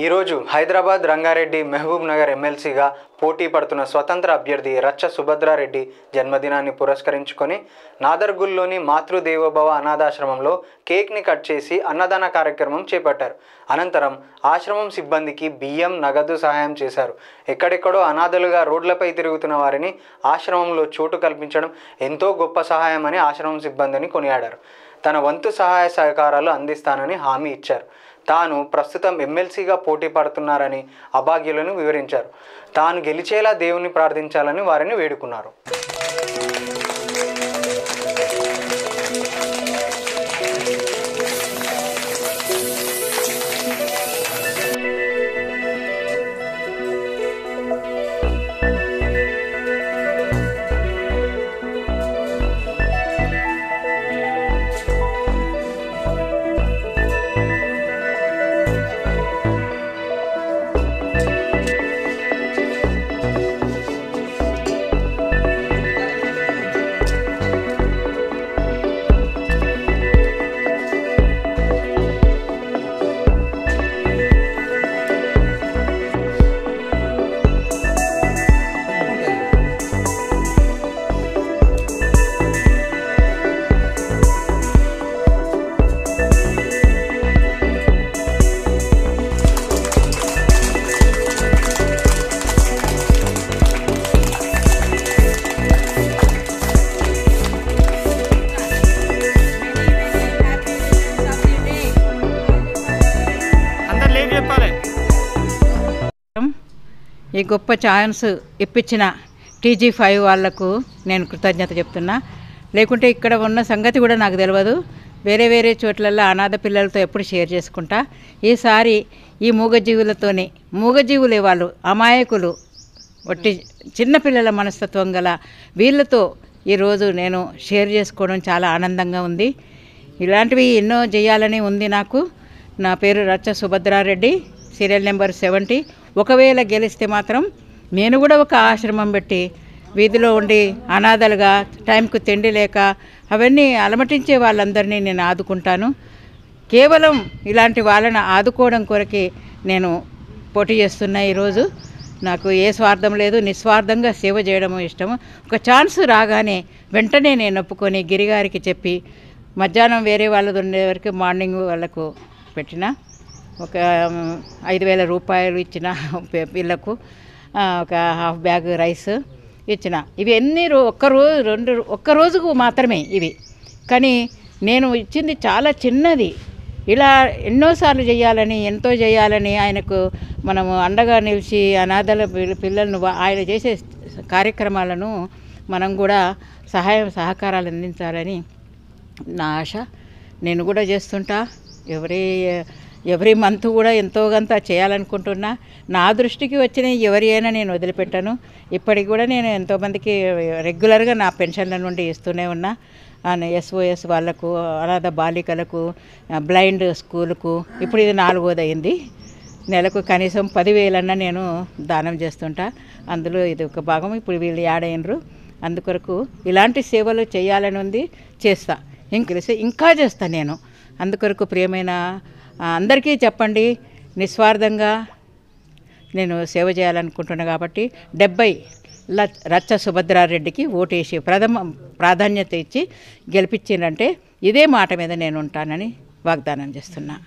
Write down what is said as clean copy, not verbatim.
ఈరోజు హైదరాబాద్ రంగారెడ్డి మహబూబ్ నగర్ ఎమ్మెల్సీగా పోటీ పడుతున్న స్వతంత్ర అభ్యర్థి రచ్చ సుభద్రారెడ్డి జన్మదినాన్ని పురస్కరించుకొని నాదర్గుల్లోని మాతృదేవోభవ అనాథాశ్రమంలో కేక్ని కట్ చేసి అన్నదాన కార్యక్రమం చేపట్టారు. అనంతరం ఆశ్రమం సిబ్బందికి బియ్యం, నగదు సహాయం చేశారు. ఎక్కడెక్కడో అనాథలుగా రోడ్లపై తిరుగుతున్న వారిని ఆశ్రమంలో చోటు కల్పించడం ఎంతో గొప్ప సహాయమని ఆశ్రమం సిబ్బందిని కొనియాడారు. తన వంతు సహాయ సహకారాలు అందిస్తానని హామీ ఇచ్చారు. తాను ప్రస్తుతం ఎమ్మెల్సీగా పోటీ పడుతున్నారని అభాగ్యులను వివరించారు. తాను గెలిచేలా దేవుని ప్రార్థించాలని వారిని వేడుకున్నారు. ఈ గొప్ప ఛాన్స్ ఇప్పించిన TG5 వాళ్లకు నేను కృతజ్ఞత చెప్తున్నా. లేకుంటే ఇక్కడ ఉన్న సంగతి కూడా నాకు తెలియదు. వేరే చోట్లలో అనాథ పిల్లలతో ఎప్పుడు షేర్ చేసుకుంటా. ఈసారి ఈ మూగజీవులే వాళ్ళు, అమాయకులు, ఒట్టి చిన్నపిల్లల మనస్తత్వం గల వీళ్ళతో ఈరోజు నేను షేర్ చేసుకోవడం చాలా ఆనందంగా ఉంది. ఇలాంటివి ఎన్నో చేయాలని ఉంది నాకు. నా పేరు రచ్చ సుభద్రారెడ్డి, సీరియల్ నెంబర్ 70. ఒకవేళ గెలిస్తే మాత్రం నేను కూడా ఒక ఆశ్రమం పెట్టి వీధిలో ఉండి అనాథలుగా టైంకు తిండి లేక అవన్నీ అలమటించే వాళ్ళందరినీ నేను ఆదుకుంటాను. కేవలం ఇలాంటి వాళ్ళని ఆదుకోవడం కొరకే నేను పోటీ చేస్తున్నా. ఈరోజు నాకు ఏ స్వార్థం లేదు, నిస్వార్థంగా సేవ చేయడం ఇష్టము. ఒక ఛాన్స్ రాగానే వెంటనే నేను ఒప్పుకొని గిరిగారికి చెప్పి మధ్యాహ్నం వేరే వాళ్ళది ఉండే వరకు మార్నింగ్ వాళ్ళకు పెట్టిన ఒక 5,000 రూపాయలు ఇచ్చిన పిల్లకు, ఒక హాఫ్ బ్యాగ్ రైస్ ఇచ్చిన. ఇవి ఎన్ని ఒక్క రోజుకు మాత్రమే ఇవి. కానీ నేను ఇచ్చింది చాలా చిన్నది. ఇలా ఎన్నోసార్లు ఎంతో చేయాలని ఆయనకు మనము అండగా నిలిచి అనాథల పిల్లలను ఆయన చేసే కార్యక్రమాలను మనం కూడా సహకారాలు అందించాలని నా ఆశ. నేను కూడా చేస్తుంటా. ఎవ్రీ మంత్ కూడా ఎంతో కొంత చేయాలనుకుంటున్నా. నా దృష్టికి వచ్చిన ఎవరి అయినా నేను వదిలిపెట్టాను. ఇప్పటికి కూడా నేను ఎంతోమందికి రెగ్యులర్గా నా పెన్షన్ల నుండి ఇస్తూనే ఉన్నా. SOS వాళ్ళకు, అనాథ బాలికలకు, బ్లైండ్ స్కూలుకు. ఇప్పుడు ఇది 4వది అయింది. నెలకు కనీసం 10,000 నేను దానం చేస్తుంటా. అందులో ఇది ఒక భాగం. ఇప్పుడు వీళ్ళు యాడ్ అయినరు. అందుకొరకు ఇలాంటి సేవలు చేయాలని ఉంది, చేస్తా. ఇంకా చేస్తా నేను. అందుకొరకు ప్రియమైన అందరికీ చెప్పండి, నిస్వార్థంగా నేను సేవ చేయాలనుకుంటున్నా. కాబట్టి 70 రచ్చ సుభద్రారెడ్డికి ఓటేసి ప్రాధాన్యత ఇచ్చి గెలిపించిందంటే ఇదే మాట మీద నేను ఉంటానని వాగ్దానం చేస్తున్నా.